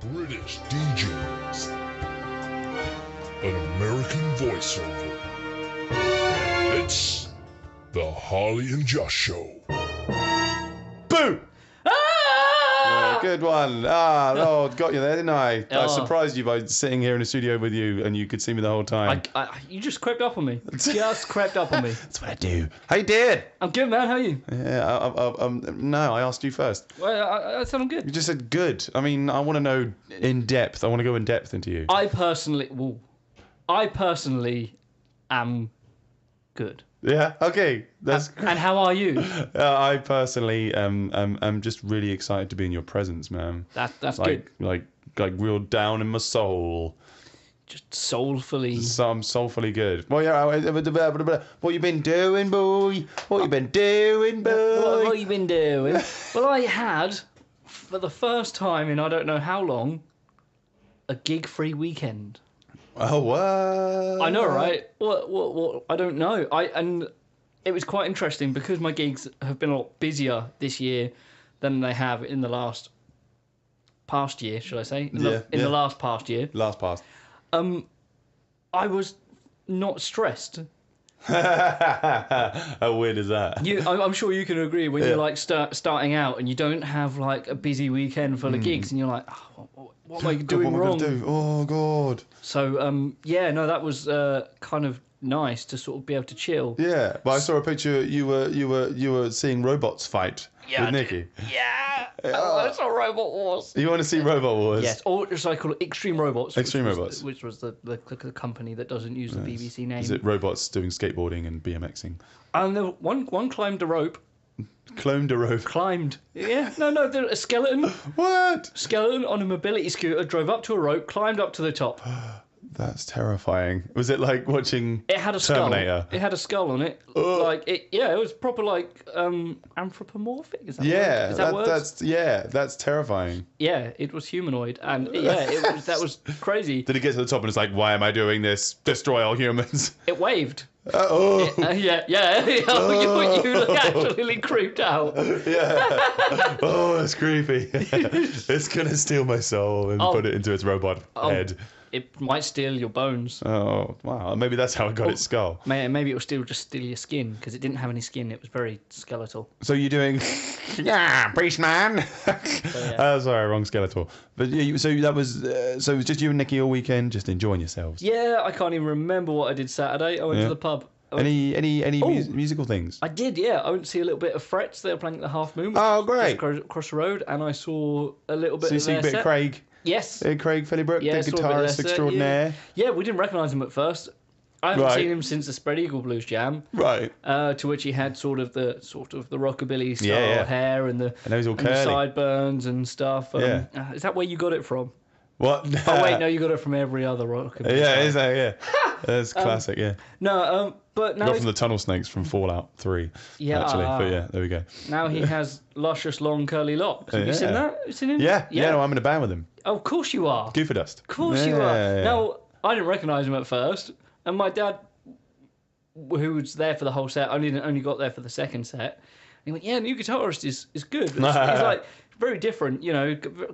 British DJs, an American voiceover. It's the Harley and Josh Show. Boo! Yeah, good one. Lord, got you there, didn't I? I surprised you by sitting here in the studio with you, and you could see me the whole time. You just crept up on me. Just crept up on me. That's what I do. How you did? I'm good, man. How are you? Yeah. No, I asked you first. Well, I said I'm good. You just said good. I mean, I want to know in depth. I want to go in depth into you. I personally am good. Yeah. Okay. That's. And how are you? I personally am just really excited to be in your presence, man. That's like, good. Like real down in my soul. Just soulfully. I'm soulfully good. Well, yeah. What you been doing, boy? What you been doing, boy? What you been doing? Well, I had, for the first time in I don't know how long, a gig-free weekend. Oh, what? I know, right? What? I don't know. And it was quite interesting because my gigs have been a lot busier this year than they have in the past year, should I say? In the last past year. Last past. I was not stressed. How weird is that? I'm sure you can agree when you're like starting out and you don't have like a busy weekend full of gigs and you're like, oh, what am I doing wrong? Oh God. So that was kind of nice to sort of be able to chill. Yeah, but I saw a picture. You were seeing robots fight with Nikki. Yeah. That's what Robot Wars. You want to see Robot Wars? Yes, or as I call it, Extreme Robots. Robots. Which was the company that doesn't use the BBC name. Is it robots doing skateboarding and BMXing? And one climbed a rope. Cloned a rope. Climbed. Yeah. No, a skeleton. What? Skeleton on a mobility scooter drove up to a rope, climbed up to the top. That's terrifying. Was it like watching It had a Terminator? Skull. It had a skull on it. It was proper like anthropomorphic. Is that Yeah, word? Is that word? That's terrifying. Yeah, it was humanoid, and that was crazy. Did it get to the top and it's like, why am I doing this? Destroy all humans. It waved. Yeah. You look actually creeped out. Yeah. Oh, that's creepy. It's gonna steal my soul and put it into its robot head. It might steal your bones. Oh, wow. Maybe that's how it got its skull. Maybe it will just steal your skin, because it didn't have any skin. It was very skeletal. So you're doing... yeah, priest man. Sorry, wrong skeletal. But so that was... so it was just you and Nikki all weekend, just enjoying yourselves? Yeah, I can't even remember what I did Saturday. I went to the pub. Any musical things? I did, yeah. I went to see a little bit of Fretz. They were playing at the Half Moon. Oh, great. Just across the road, and I saw a little bit of their set. Craig? Yes. Craig Phillibrook, the guitarist extraordinaire. Yeah, we didn't recognise him at first. I haven't seen him since the Spread Eagle Blues Jam. Right. To which he had sort of the rockabilly style hair and the sideburns and stuff. Is that where you got it from? What? Oh wait, no, you got it from every other rockabilly. Yeah, is that? Yeah, that's classic. Yeah. No, but now got from the Tunnel Snakes from Fallout 3. Yeah, actually. But yeah, there we go. Now he has luscious, long, curly locks. Have you seen that? You seen him? Yeah. No, I'm in a band with him. Oh, of course you are. Goofer Dust. Of course you are. Yeah. Now, I didn't recognise him at first, and my dad, who was there for the whole set, only got there for the second set. He went, "Yeah, new guitarist is good." He's like very different,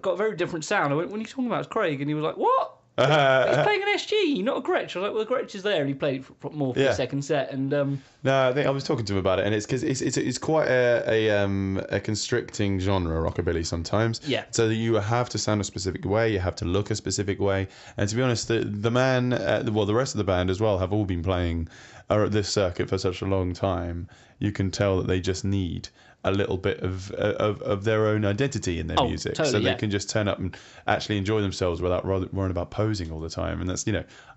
got a very different sound. I went, "When are you talking about? It's Craig," and he was like, "What?" He's playing an SG, not a Gretsch. I was like, well, the Gretsch is there, and he played more for the second set. And no, I think I was talking to him about it, and it's because it's quite a constricting genre, rockabilly sometimes. Yeah. So that you have to sound a specific way, you have to look a specific way, and to be honest, the man, the rest of the band as well, have all been playing this circuit for such a long time. You can tell that they just need a little bit of their own identity in their music, totally, so they can just turn up and actually enjoy themselves without worrying about posing all the time. And that's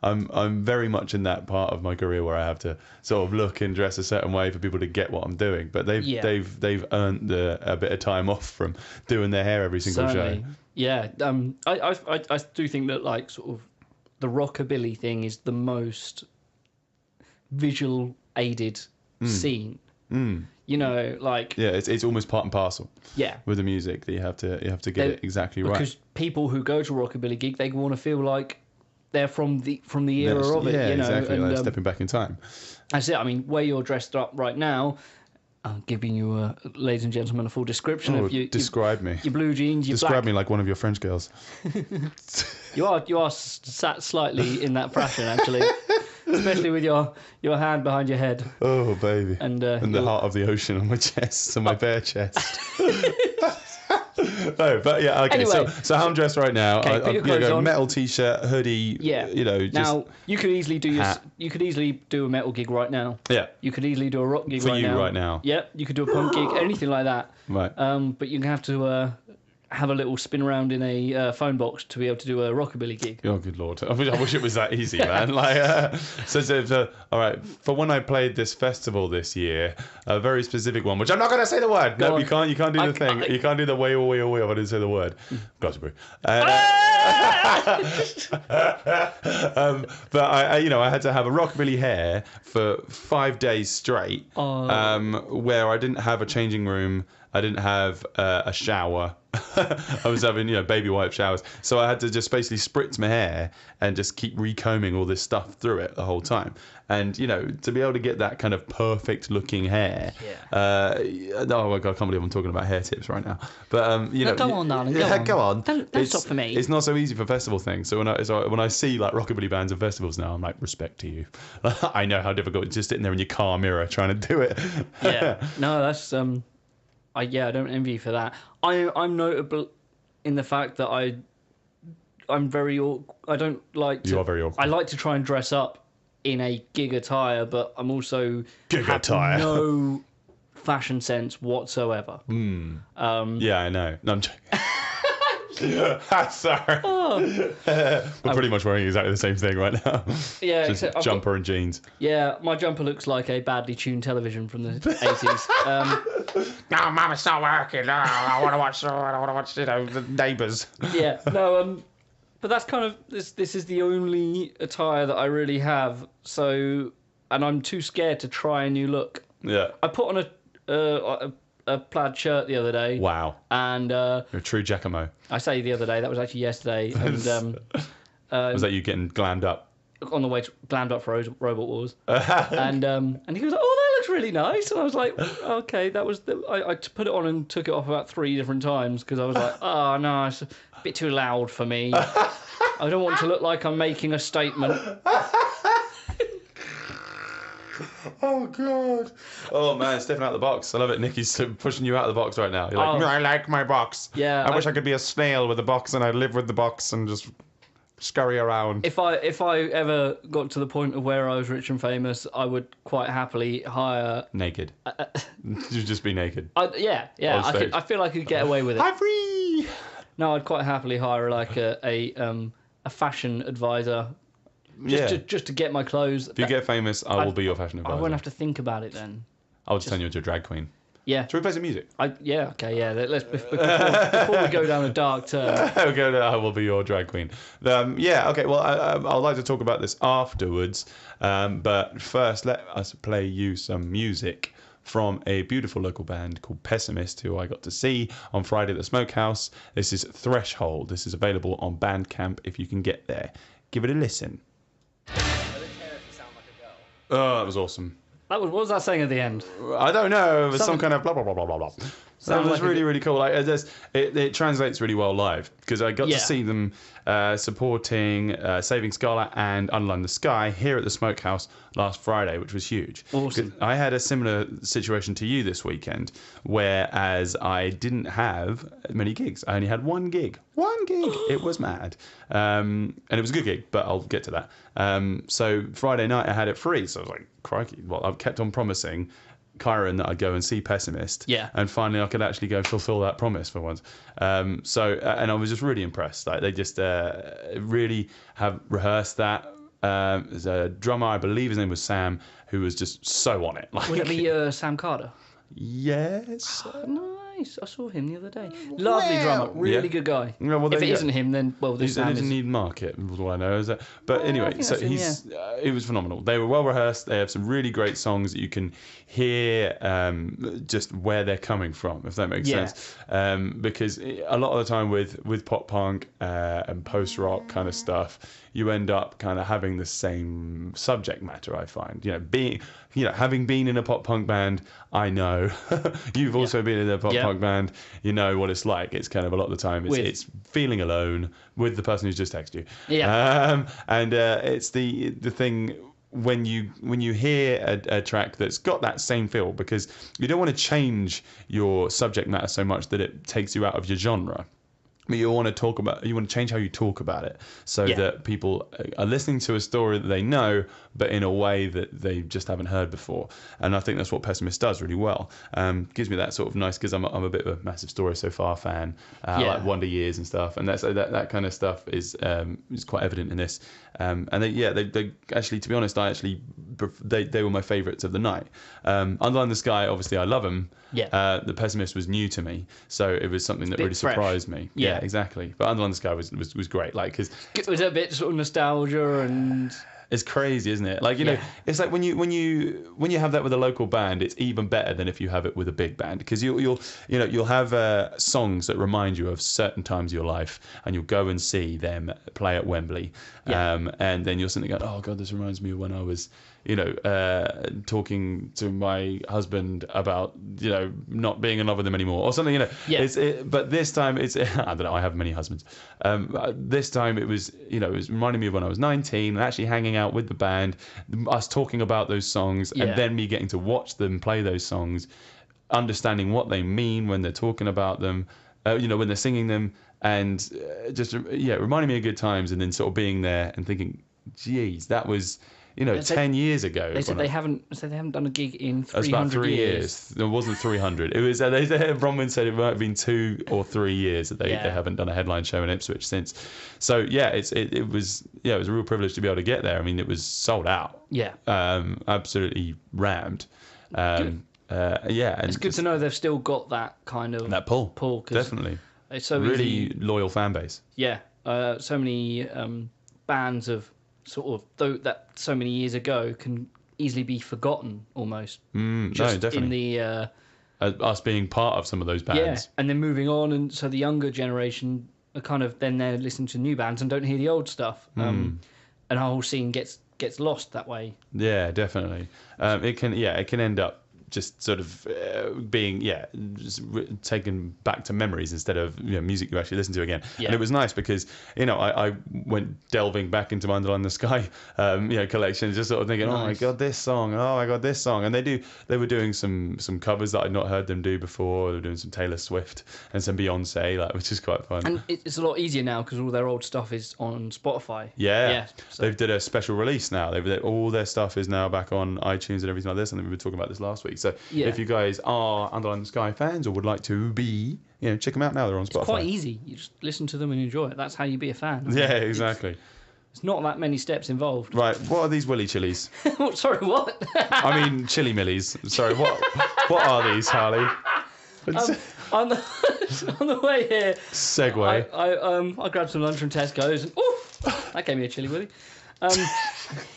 I'm very much in that part of my career where I have to sort of look and dress a certain way for people to get what I'm doing. But they've earned a bit of time off from doing their hair every single show. Yeah, I do think that like sort of the rockabilly thing is the most visual aided scene. It's almost part and parcel. Yeah, with the music that you have to get it exactly right. Because people who go to a rockabilly gig, they want to feel like they're from the era of it. Yeah, exactly. Like stepping back in time. That's it. I mean, where you're dressed up right now, giving you, ladies and gentlemen, a full description of you. Describe me. Your blue jeans, your Describe black... me like one of your French girls. You are sat slightly in that fashion, actually. Especially with your hand behind your head. Oh, baby. And the heart of the ocean on my chest, on my bare chest. No, but yeah, okay. Anyway, so how I'm dressed right now. Okay, put your clothes on. Metal t-shirt, hoodie. Yeah. Just now you could easily do hat. you could easily do a metal gig right now. Yeah. You could easily do a rock gig For you right now. Yep. You could do a punk gig, anything like that. Right. But you're gonna have to have a little spin around in a phone box to be able to do a rockabilly gig. Oh, good lord! I wish it was that easy, man. Like, so, all right. For when I played this festival this year, a very specific one, which I'm not going to say the word. No, you can't. You can't do the thing. You can't do the way or way or way. I didn't say the word. Gotcha, but I had to have a rockabilly hair for 5 days straight, where I didn't have a changing room. I didn't have a shower. I was having, baby wipe showers. So I had to just basically spritz my hair and just keep recombing all this stuff through it the whole time. And, to be able to get that kind of perfect looking hair. Yeah. Oh my God, I can't believe I'm talking about hair tips right now. But, no, go on, darling. Go on. Don't stop for me. It's not so easy for festival things. So when I see like rockabilly bands and festivals now, I'm like, respect to you. I know how difficult it's just sitting there in your car mirror trying to do it. Yeah. No, that's... I don't envy you for that. I'm notable in the fact that I'm very I don't like to... You are very awkward. I like to try and dress up in a gig attire, but I'm also... Gig attire? No fashion sense whatsoever. Yeah, I know. No, I'm joking. Sorry. Oh. We're pretty much wearing exactly the same thing right now. Yeah, just jumper and jeans. Yeah, my jumper looks like a badly tuned television from the 80s. No, Mum, it's not working. No, I want to watch, the Neighbours. Yeah, no, but that's kind of this is the only attire that I really have. So, and I'm too scared to try a new look. Yeah. I put on a plaid shirt the other day. Wow. And you're a true Giacomo. I say the other day, that was actually yesterday. And was that you getting glammed up? On the way to glammed up for Robot Wars. and he goes, "Oh, that looks really nice." And I was like, "Okay, that was." I put it on and took it off about 3 different times because I was like, "Oh no, it's a bit too loud for me. I don't want to look like I'm making a statement." Oh God! Oh man, stepping out of the box. I love it. Nikki's pushing you out of the box right now. You're like, I like my box. Yeah. I wish I could be a snail with a box and I'd live with the box and just scurry around. If I ever got to the point of where I was rich and famous, I would quite happily hire naked. You'd just be naked. Yeah. I feel I could get away with it. I'm free. No, I'd quite happily hire like a fashion advisor. Just to get my clothes. If you get famous, I will be your fashion advisor. I won't have to think about it then. I'll just turn you into a drag queen. Yeah. Should we play some music? Let's before we go down a dark turn. I will be your drag queen. Okay. Well, I'd like to talk about this afterwards. But first, let us play you some music from a beautiful local band called Pessimist, who I got to see on Friday at the Smokehouse. This is Threshold. This is available on Bandcamp if you can get there. Give it a listen. Oh, that was awesome. What was that saying at the end? I don't know. It was some kind of blah, blah, blah, blah, blah, blah. That was really, really cool. Like, it translates really well live because I got to see them supporting Saving Scarlet and Underline the Sky here at the Smokehouse last Friday, which was huge. Awesome. I had a similar situation to you this weekend, whereas I didn't have many gigs. I only had one gig. It was mad. And it was a good gig, but I'll get to that. So Friday night I had it free, so I was like, crikey. Well, I've kept on promising Kyron that I'd go and see Pessimist. Yeah. And finally I could actually go fulfill that promise for once. And I was just really impressed. Like, they just really have rehearsed that. There's a drummer, I believe his name was Sam, who was just so on it. Like, would it be Sam Carter? Yes. Nice. nice. I saw him the other day. Lovely drummer, really good guy. No, well, if it isn't him, then this he band doesn't is... need market. Was all I know is that. But anyway, so it was phenomenal. They were well rehearsed. They have some really great songs that you can hear just where they're coming from, if that makes sense. Because a lot of the time with pop punk and post rock kind of stuff, you end up kind of having the same subject matter. I find, having been in a pop punk band, I know you've also been in a pop punk band. You know what it's like. It's kind of a lot of the time it's feeling alone with the person who's just texted you. And it's the thing when you hear a track that's got that same feel, because you don't want to change your subject matter so much that it takes you out of your genre. But you want to change how you talk about it, so that people are listening to a story that they know, but in a way that they just haven't heard before. And I think that's what Pessimist does really well. Gives me that sort of nice, because I'm a bit of a massive Story So Far fan, like Wonder Years and stuff, and that kind of stuff is quite evident in this. And they actually, to be honest, they were my favourites of the night. Underline the Sky, obviously I love them. The Pessimist was new to me, so it was something that really surprised me. Yeah, exactly. But Underline the Sky was great, like, because it was a bit sort of nostalgia, and it's crazy, isn't it? Like, you know, it's like when you have that with a local band, it's even better than if you have it with a big band, because you'll have songs that remind you of certain times of your life, and you'll go and see them play at Wembley, and then you'll suddenly go, oh god, this reminds me of when I was, talking to my husband about, not being in love with him anymore or something, but this time it's, I don't know, I have many husbands. This time it was reminding me of when I was 19 and actually hanging out with the band, us talking about those songs, and then me getting to watch them play those songs, understanding what they mean when they're talking about them, when they're singing them, and just reminding me of good times, and then sort of being there and thinking, geez, that was 10 years ago. They said they haven't done a gig in 300 years. It was about 3 years. It wasn't 300. It was. Bronwyn said it might have been 2 or 3 years that they haven't done a headline show in Ipswich since. So it was a real privilege to be able to get there. I mean, it was sold out. Yeah. Absolutely rammed. And it's good to know they've still got that kind of pull. Definitely. It's so really easy. Loyal fan base. Yeah. So many bands of sort of that so many years ago can easily be forgotten almost. Definitely. In the us being part of some of those bands, and then moving on, and so the younger generation are kind of then they're listening to new bands and don't hear the old stuff, and our whole scene gets lost that way. Yeah, definitely. It can end up just sort of being just taken back to memories instead of music you actually listen to again. And it was nice because I went delving back into my Underline the Sky collection, just sort of thinking, oh my god, this song, and they were doing some covers that I'd not heard them do before. They were doing some Taylor Swift and some Beyonce, which is quite fun. And it's a lot easier now because all their old stuff is on Spotify. So they've did a special release now. All their stuff is now back on iTunes and everything like this. And we were talking about this last week. So if you guys are Underline the Sky fans or would like to be, check them out now. They're on Spotify. It's quite easy. You just listen to them and enjoy it. That's how you be a fan. Yeah, exactly. It's not that many steps involved. Right. What are these Willy Chilies? Sorry, what? I mean, Chili Millies. Sorry, what are these, Harley? On the way here, segue. I grabbed some lunch from Tesco's and that gave me a Chili Willy.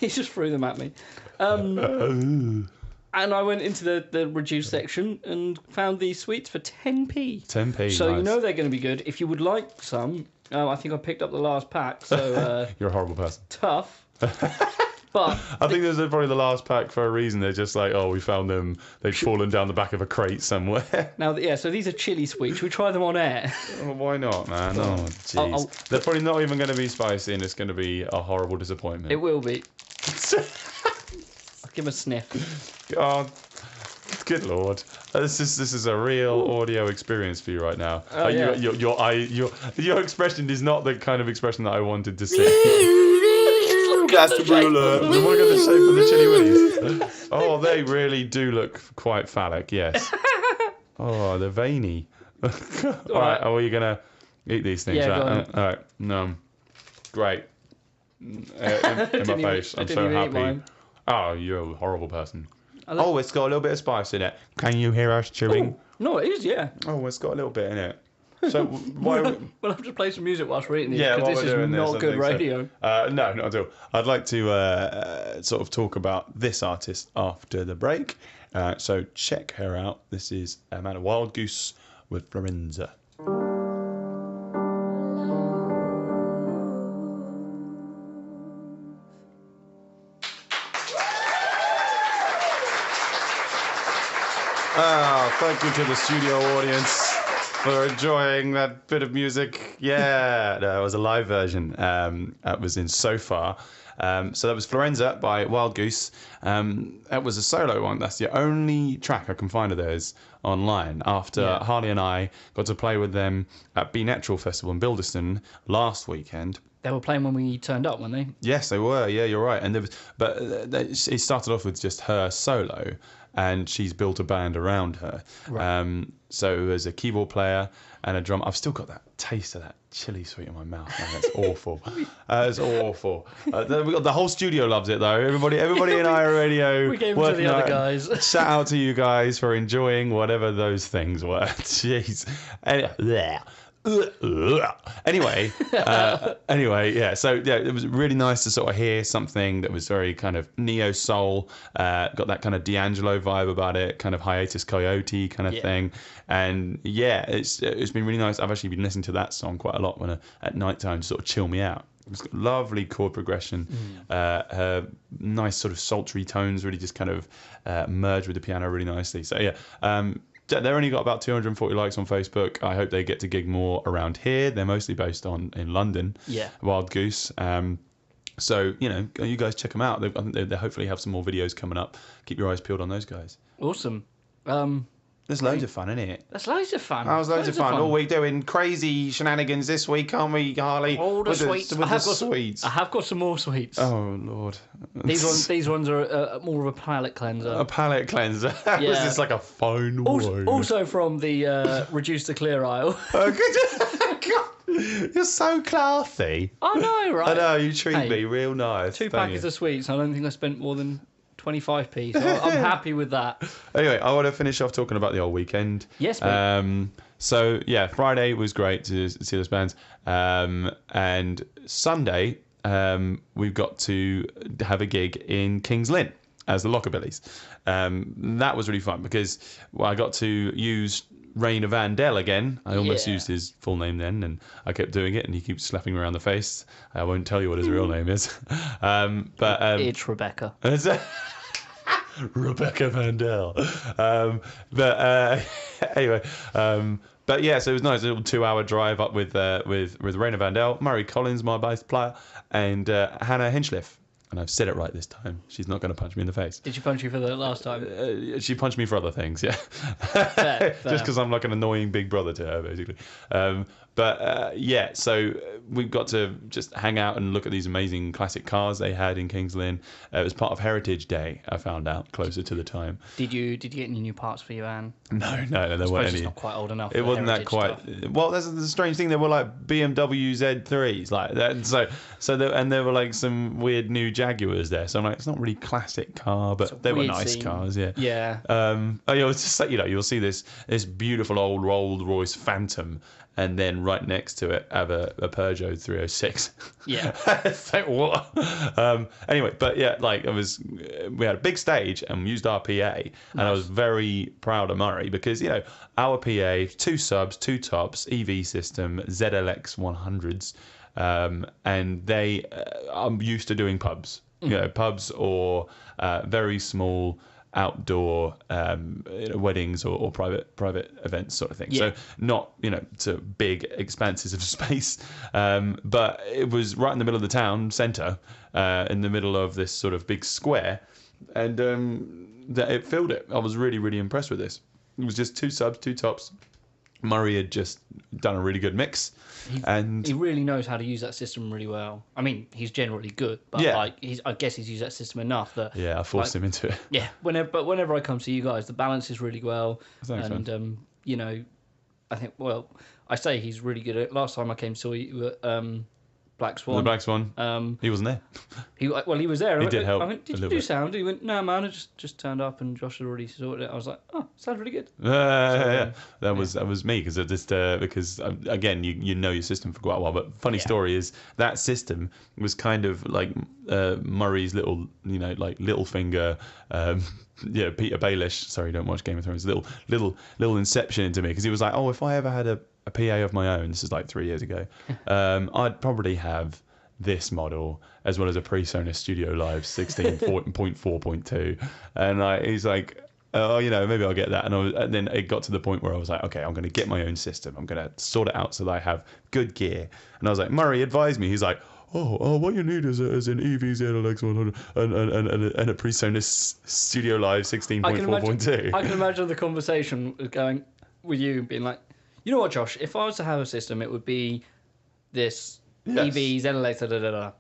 He just threw them at me. And I went into the reduced section and found these sweets for 10p. 10p. So nice. they're going to be good. If you would like some, I think I picked up the last pack. So you're a horrible person. Tough. But I think this is probably the last pack for a reason. They're just like, we found them. They've fallen down the back of a crate somewhere. Now, so these are chili sweets. Should we try them on air? Well, why not, man? Oh, jeez. They're probably not even going to be spicy, and it's going to be a horrible disappointment. It will be. I'll give them a sniff. Oh, good lord! This is a real audio experience for you right now. Your expression is not the kind of expression that I wanted to see. That's the ruler. What am I going to say for the Chili Willies? Oh, they really do look quite phallic. Yes. Oh, they're veiny. All right. Are you going to eat these things? Yeah, go on. All right. No. Great. In my face. I'm so happy. Oh, you're a horrible person. Oh, it's got a little bit of spice in it. Can you hear us chewing? No, it is, yeah. Oh, it's got a little bit in it. So why? We'll have to play some music whilst we're eating these, Yeah, because while this we're is doing this, not I good think so. radio. No, not at all. I'd like to sort of talk about this artist after the break. So check her out. This is Amanda Wildgoose with Florenza. Thank you to the studio audience for enjoying that bit of music. Yeah, no, it was a live version. That was in So Far. So that was Florenza by Wildgoose. That was a solo one. That's the only track I can find of theirs online. After Harley and I got to play with them at Be Natural Festival in Bilderston last weekend. They were playing when we turned up, weren't they? Yes, they were. Yeah, you're right. And it started off with just her solo, and she's built a band around her. Right. So there's a keyboard player and a drum. I've still got that taste of that chili sweet in my mouth. Man, that's awful. It's awful. The whole studio loves it though. Everybody in our radio. We gave them to the other guys. Shout out to you guys for enjoying whatever those things were. Jeez. Anyway, yeah. So yeah, it was really nice to sort of hear something that was very kind of neo soul, got that kind of D'Angelo vibe about it, kind of Hiatus Coyote kind of thing, and yeah, it's been really nice. I've actually been listening to that song quite a lot at night time to sort of chill me out. It's got lovely chord progression, her nice sort of sultry tones really just kind of merge with the piano really nicely. So yeah. They've only got about 240 likes on Facebook. I hope they get to gig more around here. They're mostly based in London. Yeah. Wildgoose. So, you guys check them out. I think they hopefully have some more videos coming up. Keep your eyes peeled on those guys. Awesome. There's loads of fun, isn't it? That's loads of fun. That was loads of fun. All week doing crazy shenanigans this week, aren't we, Harley? All the sweets. I have got some more sweets. Oh, Lord. These ones are more of a palate cleanser. A palate cleanser? Yeah. Was this like a fine wine? Also from the Reduce the Clear aisle. You're so classy. I know, right? I know, you treat me real nice. 2 packets of sweets. I don't think I spent more than 25p, so I'm happy with that. Anyway, I want to finish off talking about the old weekend. Yes, mate. So, yeah, Friday was great to see those bands. And Sunday, we've got to have a gig in Kings Lynn as the Lockabillies. That was really fun because I got to use Rayna Vandel again. I almost used his full name then, and I kept doing it, and he keeps slapping me around the face. I won't tell you what his real name is. It's Rebecca. Rebecca Vandel. Anyway, but yeah, so it was nice. A little 2-hour drive up with Rayna Vandel, Murray Collins, my bass player, and Hannah Hinchliff. And I've said it right this time. She's not going to punch me in the face. Did she punch you for the last time? She punched me for other things, yeah. Fair. Just because I'm like an annoying big brother to her, basically. Yeah, so we've got to just hang out and look at these amazing classic cars they had in Kings Lynn. It was part of Heritage Day, I found out, closer to the time. Did you get any new parts for your van? No, there weren't any. It's not quite old enough. It wasn't that quite. Stuff. Well, that's the strange thing. They were like BMW Z3s, like that. And there were like some weird new Jaguars there. So I'm like, it's not really classic car, but they were nice cars, yeah. Yeah. It's just like, you'll see this beautiful old Rolls Royce Phantom, and then right next to it have a Peugeot 306. Yeah. It's like, what? Anyway, but yeah, like we had a big stage and we used our PA, and I was very proud of Murray because, our PA, 2 subs, 2 tops, EV system, ZLX 100s, and they are used to doing pubs, pubs or very small outdoor weddings or private events sort of thing. So not to big expanses of space, but it was right in the middle of the town centre, in the middle of this sort of big square, and that it filled it. I was really, really impressed with this. It was just 2 subs, 2 tops. Murray had just done a really good mix, and he really knows how to use that system really well. I mean, he's generally good, but I guess he's used that system enough that I forced him into it. Yeah, whenever I come to you guys, the balance is really well. Thanks, and I think I say he's really good at. Last time I came saw you at Black Swan. The Black Swan. He wasn't there. He was there. He did help. I went, did a you little do bit. sound? He went, no, man, I just turned up and Josh had already sorted it. I was like, oh, sounds really good. Yeah. That was me because again you know your system for quite a while. But funny story is that system was kind of like Murray's little like Littlefinger. Peter Baelish. Sorry, don't watch Game of Thrones. Little inception into me because he was like, oh, if I ever had a PA of my own, this is like 3 years ago, I'd probably have this model as well as a PreSonus Studio Live 16.4.2, and he's like, oh, maybe I'll get that, and then it got to the point where I was like, okay, I'm going to get my own system, I'm going to sort it out so that I have good gear, and I was like, Murray, advise me. He's like, oh, what you need is an EVZLX 100 and a PreSonus Studio Live 16.4.2. I can imagine the conversation going with you being like, you know what, Josh? If I was to have a system, it would be this EV ZLX.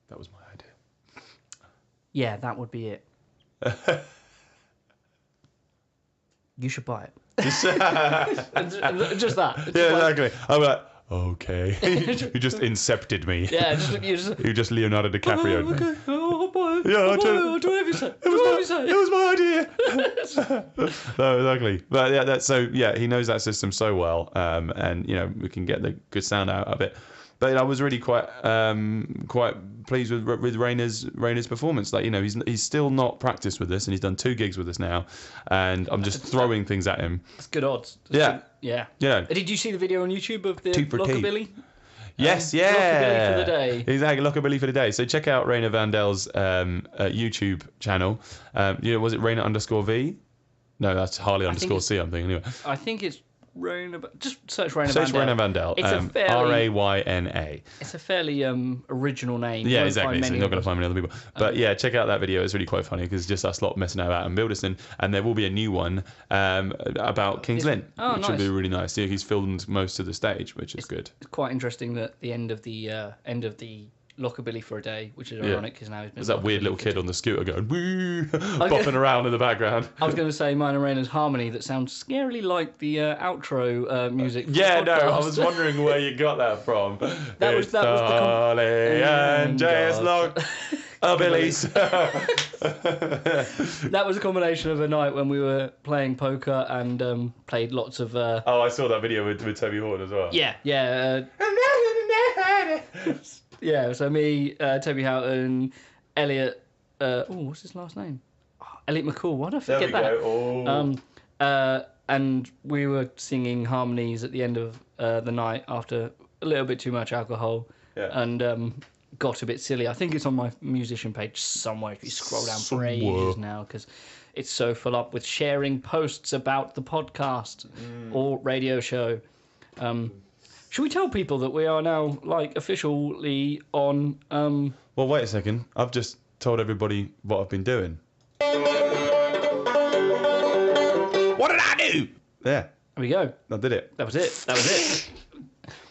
That was my idea. Yeah, that would be it. You should buy it. Just that. Exactly. I'm like, okay. You just incepted me. Yeah, you just Leonardo DiCaprio. Okay, I'll buy it. Yeah, I'll do whatever you say. It was my idea. No, exactly. But he knows that system so well, and we can get the good sound out of it. But I was really quite pleased with Rayna's performance. Like he's still not practiced with this, and he's done 2 gigs with us now, and I'm just throwing things at him. That's good odds. Yeah. Did you see the video on YouTube of the Lockabilly? Yes, Lockabilly for the day. Exactly, Lockabilly for the day. So check out Rayna Vandel's YouTube channel. Was it Rayna_V? No, that's Harley _C. I'm thinking anyway. I think it's Rayna. Just search Rayna Vandel. Search Rayna Vandel. It's a fairly Rayna. It's a fairly original name. Yeah, exactly. So you're not going to find many other people. But check out that video. It's really quite funny because it's just us lot messing about in Bilderson, and there will be a new one about King's Lynn, which will be really nice. Yeah, he's filmed most of the stage, which is good. It's quite interesting that the end of the Lockabilly for a day, which is ironic because now he's been. There's that weird little kid on the scooter going woo, bopping around in the background. I was going to say mine and Rayna's harmony that sounds scarily like the outro music. For the podcast. I was wondering where you got that from. that was Harley and J.S. Lockabilly's. That was a combination of a night when we were playing poker and played lots of. I saw that video with Toby Horn as well. Yeah. Yeah, so me, Toby Houghton, Elliot. What's his last name? Elliot McCall. Why did I forget that? Go. And we were singing harmonies at the end of the night after a little bit too much alcohol, and got a bit silly. I think it's on my musician page somewhere. If you scroll down for ages now, because it's so full up with sharing posts about the podcast or radio show. Should we tell people that we are now officially on? Well, wait a second. I've just told everybody what I've been doing. What did I do? There. There we go. I did it. That was it.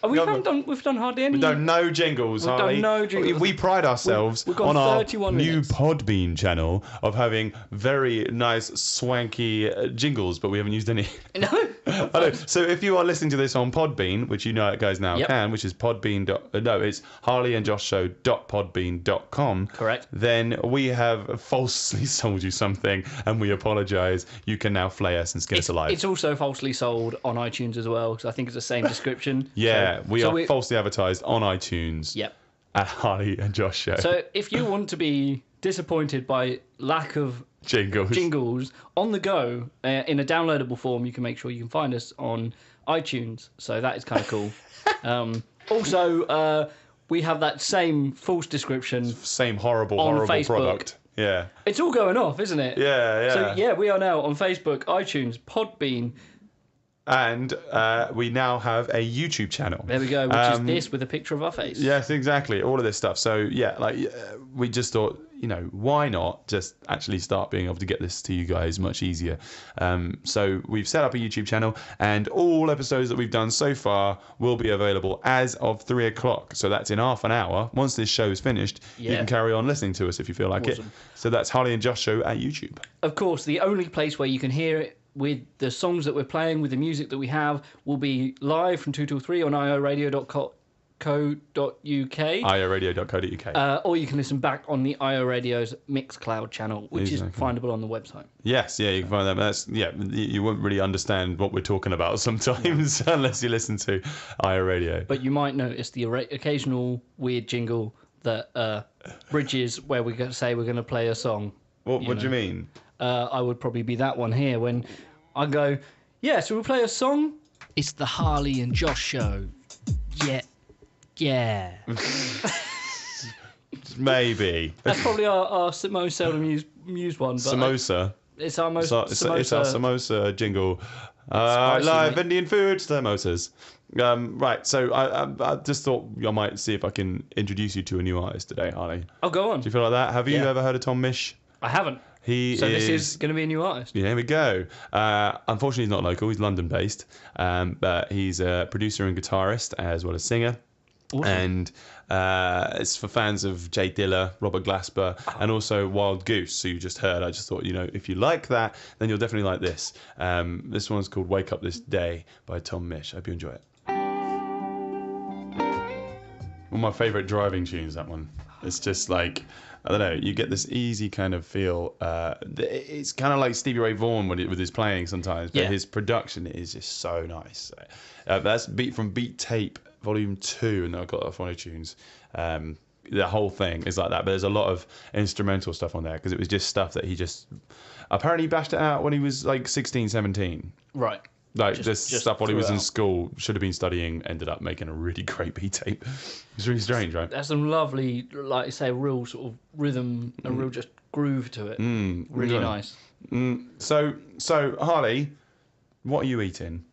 We've done hardly any. We've done no jingles, Harley. We pride ourselves on our new Podbean channel of having very nice, swanky jingles, but we haven't used any. No. I know. So if you are listening to this on Podbean, which you know guys now can, which is it's harleyandjoshshow.podbean.com. Correct. Then we have falsely sold you something, and we apologise. You can now flay us and skin us alive. It's also falsely sold on iTunes as well, because I think it's the same description. We are falsely advertised on iTunes. Yep. At Harley and Josh Show. So if you want to be disappointed by lack of jingles on the go in a downloadable form, you can make sure you can find us on iTunes. So that is kind of cool. Also, we have that same false description. Same horrible Facebook. product. Yeah. It's all going off, isn't it? Yeah. So we are now on Facebook, iTunes, Podbean. And we now have a YouTube channel. There we go, which is this with a picture of our face. Yes, exactly. All of this stuff. So, we just thought, why not just actually start being able to get this to you guys much easier. So we've set up a YouTube channel, and all episodes that we've done so far will be available as of 3 o'clock. So that's in half an hour. Once this show is finished, you can carry on listening to us if you feel like it. So that's Harley and Josh Show at YouTube. Of course, the only place where you can hear it with the songs that we're playing, with the music that we have, will be live from 2 till 3 on ioradio.co. ioradio.co.uk. Or you can listen back on the IO Radio's Mixcloud channel, which is Exactly. findable on the website. Yes, yeah, you can find that. But you won't really understand what we're talking about sometimes unless you listen to IO Radio. But you might notice the optional weird jingle that bridges where we're going to say we're going to play a song. What do you mean? I would probably be that one here when I go, yeah, so we'll play a song. It's the Harley and Josh show. Yeah. Maybe. That's probably our most seldom used one. But Samosa. It's our most It's our samosa jingle. Spicy, Live mate. Indian food, samosas. Right, so I just thought I might see if I can introduce you to a new artist today, Harley. Oh, go on. Do you feel like that? Have you Yeah. ever heard of Tom Misch? I haven't. So this is going to be a new artist. Yeah, here we go. Unfortunately, he's not local. He's London-based, but he's a producer and guitarist as well as singer. Awesome. And it's for fans of Jay Dilla, Robert Glasper, and also Wildgoose, who you just heard. I just thought, if you like that, then you'll definitely like this. This one's called Wake Up This Day by Tom Misch. I hope you enjoy it. One of my favourite driving tunes, that one. It's just like, I don't know, you get this easy kind of feel. It's kind of like Stevie Ray Vaughan with his playing sometimes, but his production is just so nice. That's from Beat Tape Volume 2, and I've got that on iTunes. The whole thing is like that, but there's a lot of instrumental stuff on there because it was just stuff that he just apparently bashed it out when he was like 16, 17. Right. Like just stuff while he was in throughout. school, should have been studying, ended up making a really great beat tape. It's really strange, right? There's some lovely, like you say, real sort of rhythm, a real just groove to it. Really yeah. nice. So Harley, what are you eating?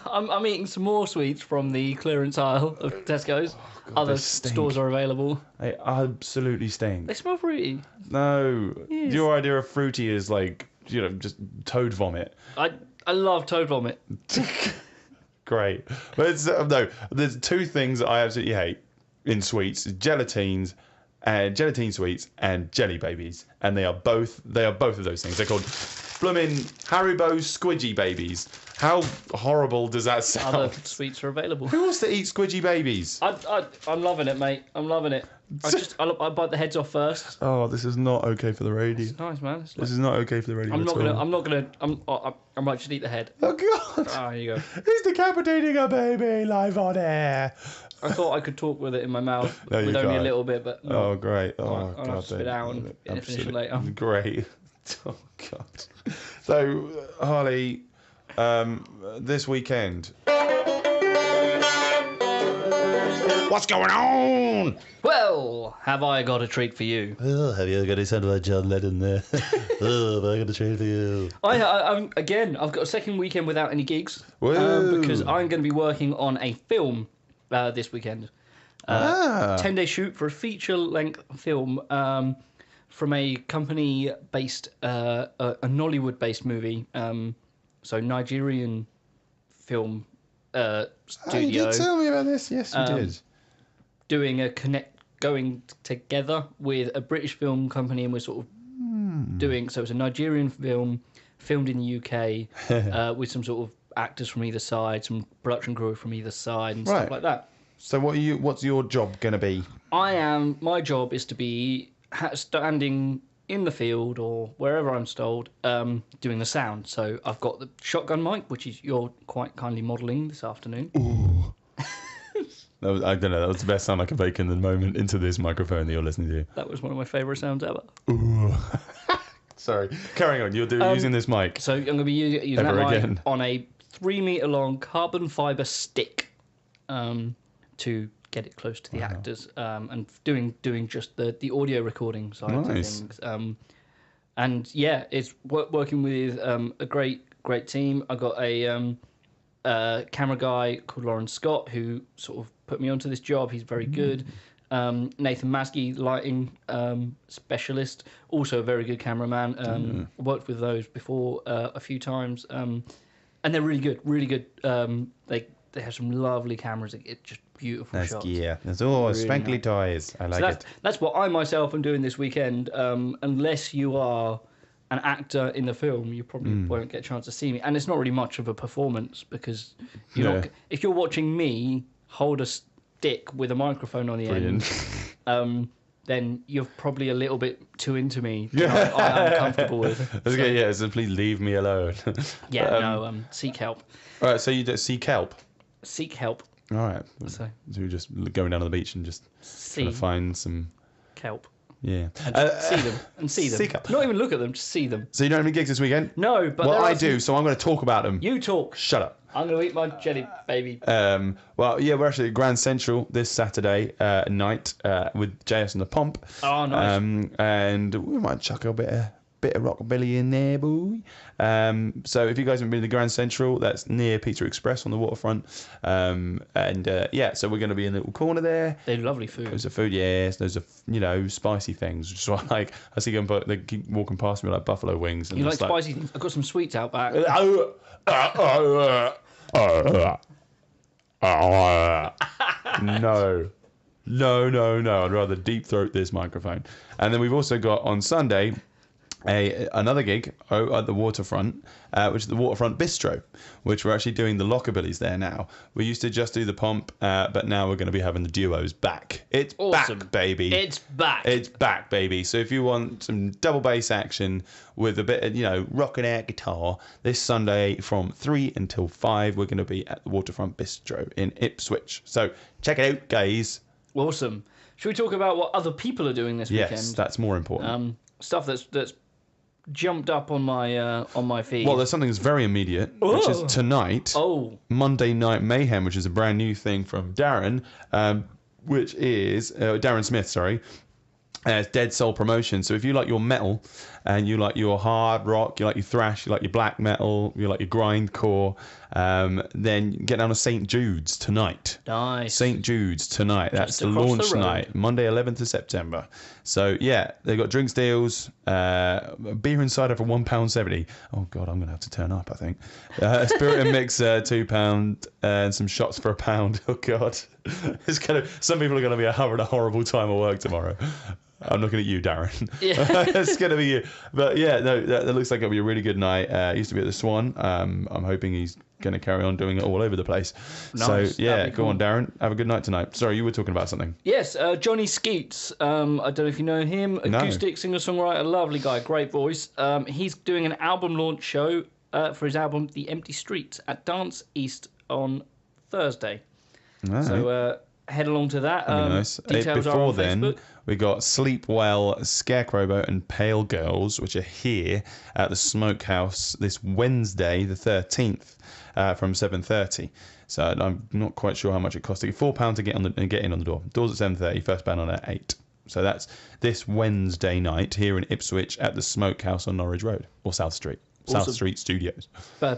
I'm eating some more sweets from the clearance aisle of Tesco's. Other they stink. stores are available. They absolutely stink. They smell fruity. No, Yes. your idea of fruity is like just toad vomit. I love toad vomit. Great, but it's, no. There's two things that I absolutely hate in sweets: gelatine sweets and jelly babies, and they are both of those things. They're called blooming Haribo Squidgy babies. How horrible does that sound? Other sweets are available. Who wants to eat squidgy babies? I'm loving it, mate. I'm loving it. I bite the heads off first. Oh, this is not okay for the radio. It's nice, man. It's This is not okay for the radio. I'm not at gonna. all. I might just eat the head. Oh God! Ah, here you go. He's decapitating a baby live on air. I thought I could talk with it in my mouth No, you with only a can't. little bit, but no. Oh great! Oh I'll God! have to spit out and finish it later. Great. Oh God! So Harley, this weekend. What's going on? Well, have I got a treat for you? Oh, have you got any sound about John Lennon there? Oh, have I got a treat for you? I've got a second weekend without any gigs Woo. because I'm going to be working on a film this weekend. 10-day shoot for a feature-length film from a company based, a Nollywood-based movie. So Nigerian film studio. Oh, you did tell me about this. Yes, you did. Going together with a British film company, and we're sort of doing. So it's a Nigerian film filmed in the UK with some sort of actors from either side, some production crew from either side, and Right. stuff like that. So what's your job gonna be? My job is to be standing in the field or wherever I'm stalled, doing the sound. So I've got the shotgun mic, which is you're quite kindly modelling this afternoon. I don't know. That was the best sound I could make in the moment into this microphone that you're listening to. That was one of my favourite sounds ever. Sorry. Carrying on. You're using this mic. So I'm going to be using Ever that mic again. on a 3-metre long carbon fibre stick to get it close to the actors and doing just the audio recording side of Nice. things. And yeah, it's working with a great team. I got a camera guy called Lauren Scott who sort of put me onto this job. He's very good. Nathan Maskey, lighting specialist, also a very good cameraman. Worked with those before a few times, and they're really good. They have some lovely cameras. It's just beautiful shots. There's Really sparkly nice. toys. I like So it. that's what I myself am doing this weekend. Unless you are an actor in the film, you probably won't get a chance to see me. And it's not really much of a performance because you're not. If you're watching me hold dick with a microphone on the end, then you're probably a little bit too into me. I am comfortable with. Okay, yeah, so please leave me alone. Seek help. All right, so you seek help. Seek help. All right. So you're just going down to the beach and just trying to find some kelp. Yeah. See them. Not even look at them, just see them. So you don't have any gigs this weekend? No, but well, I do, so I'm going to talk about them. You talk. Shut up. I'm going to eat my jelly, baby. Well, yeah, we're actually at Grand Central this Saturday night with JS and the Pomp. Oh, nice. And we might chuck a bit of rockabilly in there, boy. So if you guys haven't been to the Grand Central, that's near Pizza Express on the waterfront. So we're going to be in a little corner there. They do lovely food. Loads of food, yes. Those are, spicy things. Just like I see them, they keep walking past me like buffalo wings. And you like spicy things? I've got some sweets out back. No. I'd rather deep throat this microphone. And then we've also got on Sunday another gig at the waterfront, which is the Waterfront Bistro, which we're actually doing the Lockabillies there now. We used to just do the Pomp, but now we're going to be having the duos back. It's awesome. Back, baby. It's back. It's back, baby. So if you want some double bass action with a bit of, rocking out guitar, this Sunday from 3 until 5, we're going to be at the Waterfront Bistro in Ipswich. So check it out, guys. Awesome. Should we talk about what other people are doing this weekend? Yes, that's more important. Stuff that's jumped up on my feed. Well, there's something that's very immediate, which is tonight, Monday Night Mayhem, which is a brand new thing from Darren, which is Darren Smith, sorry. It's Dead Soul Promotion. So if you like your metal and you like your hard rock, you like your thrash, you like your black metal, you like your grindcore, then get down to St. Jude's tonight. Nice. St. Jude's tonight. That's the launch night, Monday 11th of September. So yeah, they've got drinks deals, beer inside for £1.70. Oh God, I'm gonna have to turn up, I think. Spirit and mix £2, and some shots for £1. Oh God, some people are gonna be having a horrible time at work tomorrow. I'm looking at you, Darren. Yeah. It's going to be you. But yeah, no, that looks like it'll be a really good night. Used to be at the Swan. I'm hoping he's going to carry on doing it all over the place. Nice. So yeah, go on, Darren. Have a good night tonight. Sorry, you were talking about something. Yes, Johnny Skeets. I don't know if you know him. Acoustic singer-songwriter, lovely guy, great voice. He's doing an album launch show for his album The Empty Streets at Dance East on Thursday. Right. So head along to that. Nice. Details are on Facebook. We got Sleep Well, Scarecrow Boat, and Pale Girls, which are here at the Smokehouse this Wednesday, the 13th, from 7:30. So I'm not quite sure how much it costs. £4 to get in on the door. Doors at 7:30. First band on at 8. So that's this Wednesday night here in Ipswich at the Smokehouse on Norwich Road or South Street. Awesome. South Street Studios.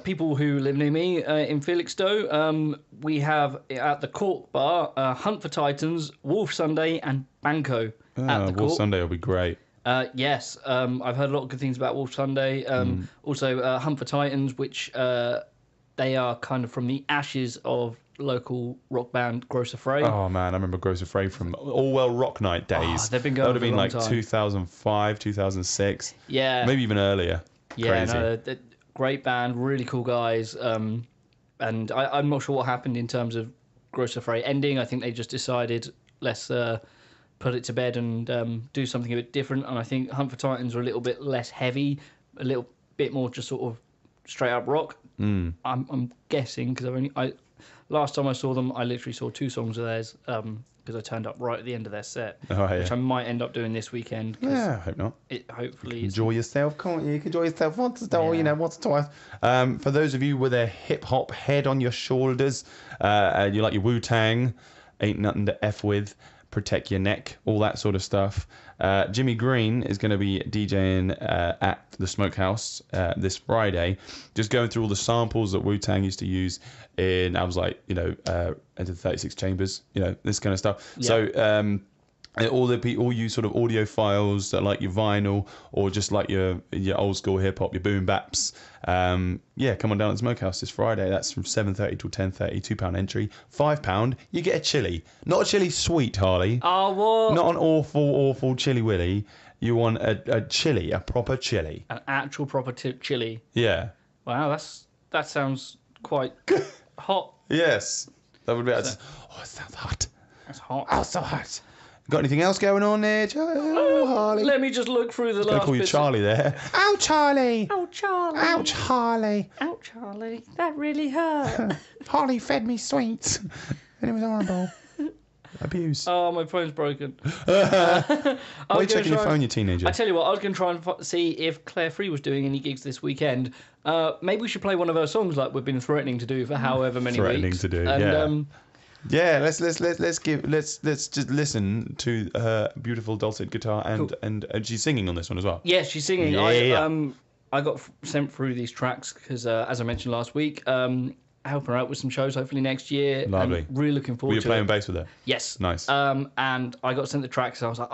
People who live near me in Felixstowe, we have at the Cork Bar Hunt for Titans, Wolf Sunday, and Banco at the Cork. Wolf Sunday will be great. Yes, I've heard a lot of good things about Wolf Sunday. Also, Hunt for Titans, which they are kind of from the ashes of local rock band Gross Affray. Oh man, I remember Gross Affray from Allwell Rock Night days. They've been going. That would have been like time. 2005, 2006. Yeah, maybe even earlier. Yeah, Crazy. Great band, really cool guys. And I'm not sure what happened in terms of Gross Affray ending. I think they just decided let's put it to bed and do something a bit different. And I think Hunt for Titans are a little bit less heavy, a little bit more just sort of straight up rock. I'm guessing because last time I saw them, I literally saw 2 songs of theirs because I turned up right at the end of their set, which I might end up doing this weekend. Yeah, I hope not. Hopefully, enjoy yourself, can't you? You can enjoy yourself once or twice. For those of you with a hip hop head on your shoulders, you like your Wu-Tang, ain't nothing to F with, protect your neck, all that sort of stuff. Jimmy Green is going to be DJing at the Smokehouse this Friday, just going through all the samples that Wu-Tang used to use in albums like, Enter the 36 Chambers, this kind of stuff. Yeah. So all you sort of audiophiles that like your vinyl or just like your old school hip hop, your boom baps, come on down to the Smokehouse this Friday. That's from 7:30 till 10:30. £2 entry, £5 you get a chili, not a chili sweet, Harley. Oh, what? Not an awful chili willy. You want a chili, a proper chili, an actual proper chili. Yeah. Wow, that sounds quite hot. Yes, that would be. So. Oh, it sounds hot. hot. Oh, so hot. Got anything else going on there, Harley? Let me just look through the I'm last going to call you bits. Charlie there. OucHarley. Oh, Charlie. OucHarley. Oh, Charlie. That really hurt. Harley fed me sweets. And it was horrible. Abuse. Oh, my phone's broken. Why are you checking your phone, you teenager? I tell you what, I was going to try and see if Clare Free was doing any gigs this weekend. Maybe we should play one of her songs like we've been threatening to do for however many weeks. To do, and, yeah. Let's just listen to her beautiful dulcet guitar and she's singing on this one as well. Yeah, she's singing. Yeah. I got sent through these tracks because, as I mentioned last week, helping her out with some shows hopefully next year. Lovely. I'm really looking forward to it. Were you playing bass with her? Yes. Nice. And I got sent the tracks, and I was like,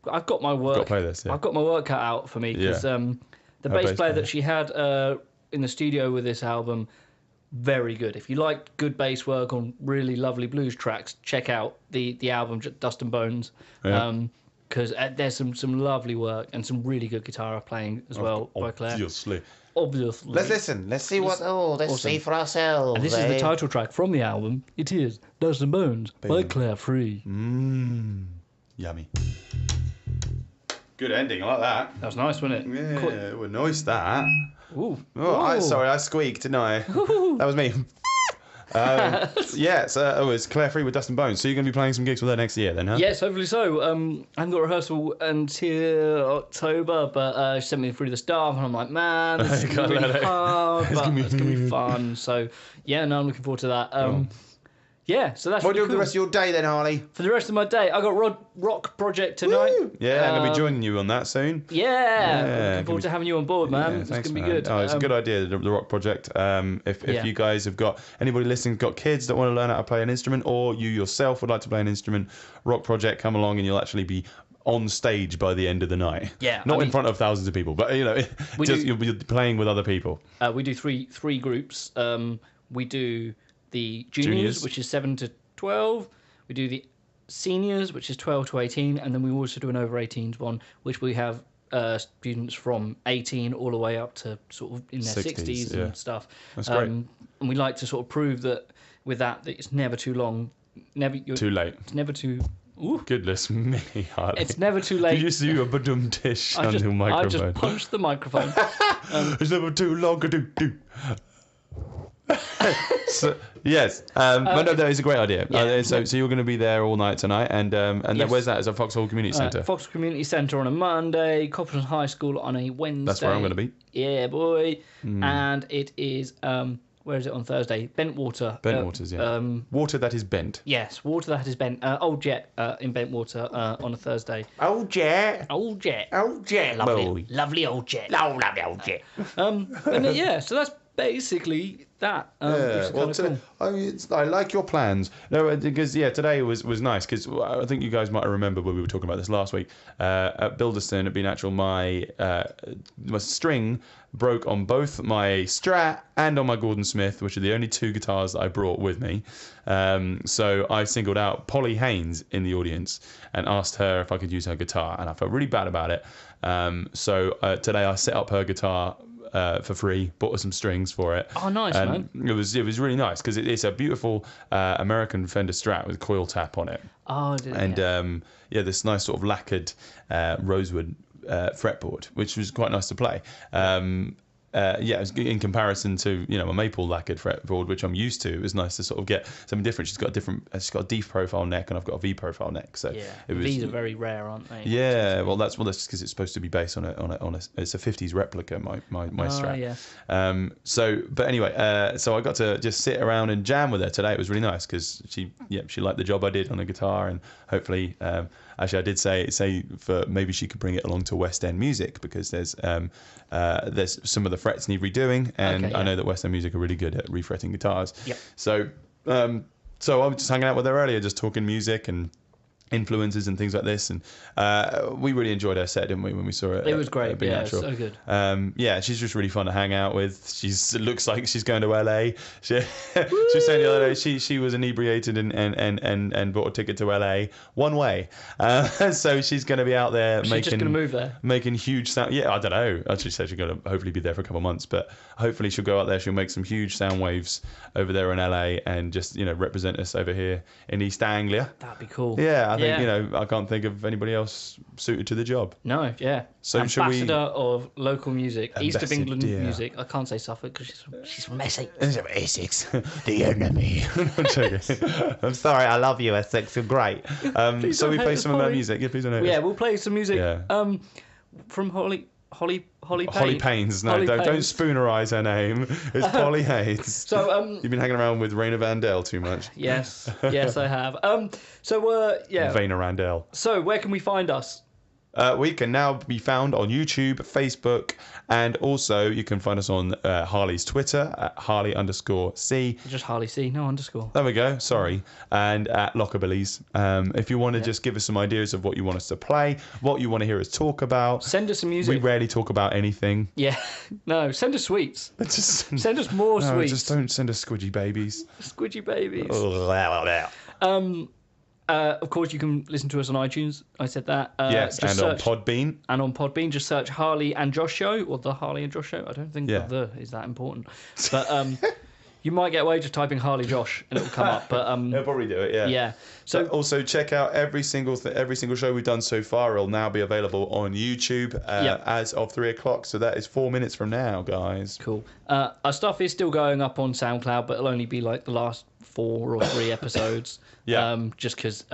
I've got my work. Got to play this, yeah. I've got my work cut out for me because the bass player that she had in the studio with this album, very good. If you like good bass work on really lovely blues tracks, check out the album Dust and Bones. Yeah. Because there's some lovely work and some really good guitar playing as well by Clare. Obviously. Let's listen. Let's see Let's see for ourselves. And this is the title track from the album. It is Dust and Bones by Clare Free. Yummy. Good ending. I like that. That was nice, wasn't it? Yeah, well, nice that. Ooh. Oh, sorry, I squeaked, didn't I? That was me. So it was Clare Free with Dust and Bones. So you're going to be playing some gigs with her next year then, huh? Yes, hopefully so. I haven't got rehearsal until October, but she sent me through the staff, and I'm like, man, this is going to be really hard, but it's going to be fun. So, yeah, no, I'm looking forward to that. Yeah, so that's What do you do really with the rest of your day then, Harley? For the rest of my day, I got Rock Project tonight. Woo! Yeah, I'm going to be joining you on that soon. Yeah, looking forward to having you on board, man. Yeah, it's thanks, going to be man. good. Oh, it's a good idea, the Rock Project. If you guys have got, anybody listening, got kids that want to learn how to play an instrument, or you yourself would like to play an instrument, Rock Project, come along and you'll actually be on stage by the end of the night. Yeah. Not in front of thousands of people, but, you'll be playing with other people. We do three groups. We do the juniors, which is 7 to 12. We do the seniors, which is 12 to 18, and then we also do an over 18s one, which we have students from 18 all the way up to sort of in their 60s and stuff. That's great. And we like to sort of prove that with that it's never too long, too late. It's never too. Ooh. Goodness me, Harley. It's never too late. Did you see a badum tish on the microphone? I just punched the microphone. It's never too long to do. So, yes, but no, that is a great idea. Yeah. So you're going to be there all night tonight, and Yes. where's that? Is it Foxhall Community Centre? Fox Community Centre on a Monday, Copperton High School on a Wednesday. That's where I'm going to be. Yeah, boy. And it is where is it on Thursday? Bentwater. Bentwater's, yeah. Water that is bent. Yes, water that is bent. Old Jet in Bentwater on a Thursday. Old Jet. Old Jet. Old Jet. Lovely, lovely old Jet. Lovely old Jet. And yeah, so that's basically that. I like your plans. No, because today was nice because I think you guys might remember when we were talking about this last week at Bilderston at Be Natural. My string broke on both my Strat and on my Gordon Smith, which are the only two guitars that I brought with me. So I singled out Polly Haynes in the audience and asked her if I could use her guitar, and I felt really bad about it. So today I set up her guitar for free, bought her some strings for it. Oh, nice, and man. It was really nice because it's a beautiful American Fender Strat with coil tap on it. Oh, This nice sort of lacquered rosewood fretboard, which was quite nice to play. It was in comparison to a maple lacquered fretboard, which I'm used to. It was nice to sort of get something different. She's got a D profile neck, and I've got a V profile neck. So V's are very rare, aren't they? Yeah, well that's just because it's supposed to be based on a it's a 50s replica. My Strat. Yeah. But anyway, so I got to just sit around and jam with her today. It was really nice because she liked the job I did on the guitar, and hopefully. Actually, I did say for maybe she could bring it along to West End Music because there's some of the frets need redoing, and I know that West End Music are really good at refretting guitars. Yep. So I was just hanging out with her earlier, just talking music and influences and things like this, and we really enjoyed her set, didn't we, when we saw it? It was great. Big Yeah, Natural. so good. Yeah, she's just really fun to hang out with. It looks like she's going to LA. She was saying the other day she was inebriated and bought a ticket to LA one way. So she's going to be out there She's just going to move there. making huge sound. Yeah, I don't know. She said she's going to hopefully be there for a couple of months, but hopefully she'll go out there. She'll make some huge sound waves over there in LA and just represent us over here in East Anglia. That'd be cool. Yeah, I think I can't think of anybody else suited to the job. No, yeah. So shall we? Ambassador of local music, East of England Ambassador. music. I can't say Suffolk because she's from Essex. Essex, the enemy. I'm joking. I'm sorry, I love you, Essex. You're great. So we don't play hate some us, of her Polly. music. Yeah, please don't hate Yeah, us. we'll play some music. Yeah. From Holly Holly Paines. No, Holly don't Paines. spoonerize her name. It's Polly Haynes. So You've been hanging around with Rayna Vandel too much. yes, I have. Yeah. Vayner Randell. So where can we find us? We can now be found on YouTube, Facebook, and also you can find us on Harley's Twitter at Harley_C. Just Harley C, no underscore. There we go. Sorry. And at Lockabilly's. If you want to just give us some ideas of what you want us to play, what you want to hear us talk about. Send us some We music. rarely talk about anything. Yeah. No, send us sweets. Just, Send us more no, sweets. just don't send us squidgy babies. Squidgy babies. Oh. Of course, you can listen to us on iTunes. I said that. Yes, just and search, on Podbean. And on Podbean, just search Harley and Josh Show or the Harley and Josh Show. I don't think the is that important, but you might get away just typing Harley Josh and it'll come up. But They'll probably do it. Yeah. yeah. So So also check out every single show we've done so far. It'll now be available on YouTube as of 3:00. So that is 4 minutes from now, guys. cool. Our stuff is still going up on SoundCloud, but it'll only be like the last 4 or 3 episodes. Yeah. Just because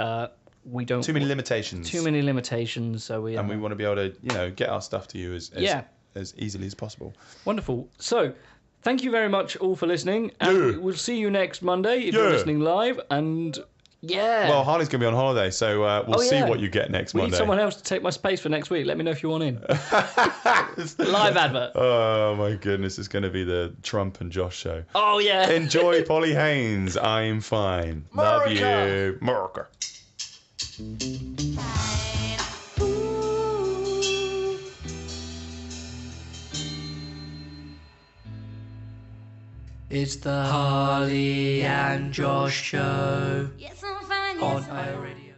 we don't Too many limitations. Too many limitations. So we And we want to be able to, get our stuff to you as easily as possible. Wonderful. So, thank you very much all for listening. And we'll see you next Monday if you're listening live. And Well, Harley's going to be on holiday, so we'll see what you get next we Monday. need someone else to take my space for next week. Let me know if you want in. Live advert. Oh, my goodness. It's going to be the Trump and Josh show. Oh, yeah. Enjoy Polly Haynes. I'm fine. Love you. America. It's the Harley and Josh show Yes, I'm fine. on Yes, I'm iRadio.